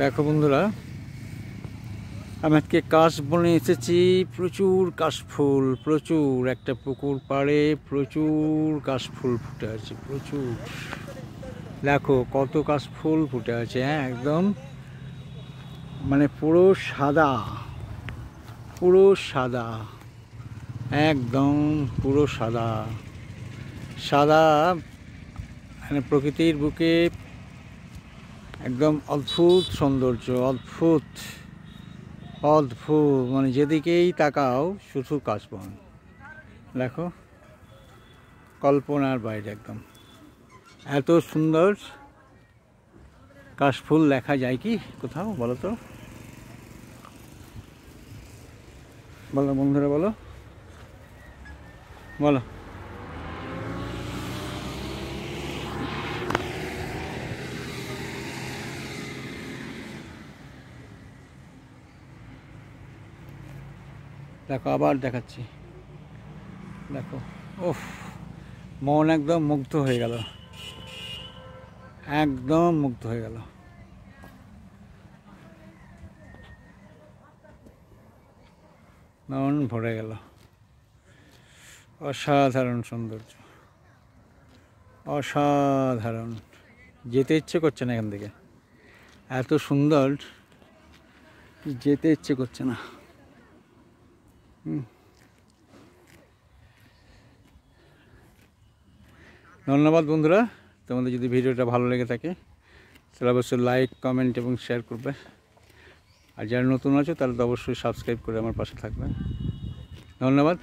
দেখো বন্ধুরা, আমি আজকে কাশবনে এসেছি। প্রচুর কাশফুল, প্রচুর। একটা পুকুর পাড়ে প্রচুর কাশফুল ফুটে আছে, প্রচুর। দেখো কত কাশফুল ফুটে আছে। হ্যাঁ, একদম মানে পুরো সাদা, পুরো সাদা, একদম পুরো সাদা সাদা। মানে প্রকৃতির বুকে একদম অদ্ভুত সৌন্দর্য, অদ্ভুত অদ্ভুত। মানে যেদিকেই তাকাও শুধু কাশবন। দেখো, কল্পনার বাইরে একদম। এত সুন্দর কাশফুল দেখা যায় কি কোথাও? বলো তো, বলো বন্ধুরা, বলো বলো। দেখো, আবার দেখাচ্ছি। দেখো, ওফ, মন একদম মুগ্ধ হয়ে গেল, একদম মুগ্ধ হয়ে গেল। মন ভরে গেল। অসাধারণ সৌন্দর্য, অসাধারণ। যেতে ইচ্ছে করছে না এখান থেকে, এত সুন্দর, যেতে ইচ্ছে করছে না। ধন্যবাদ বন্ধুরা। তোমাদের যদি ভিডিওটা ভালো লেগে থাকে তাহলে অবশ্যই লাইক, কমেন্ট এবং শেয়ার করবে। আর যারা নতুন আছো তাহলে তো অবশ্যই সাবস্ক্রাইব করে আমার পাশে থাকবে। ধন্যবাদ।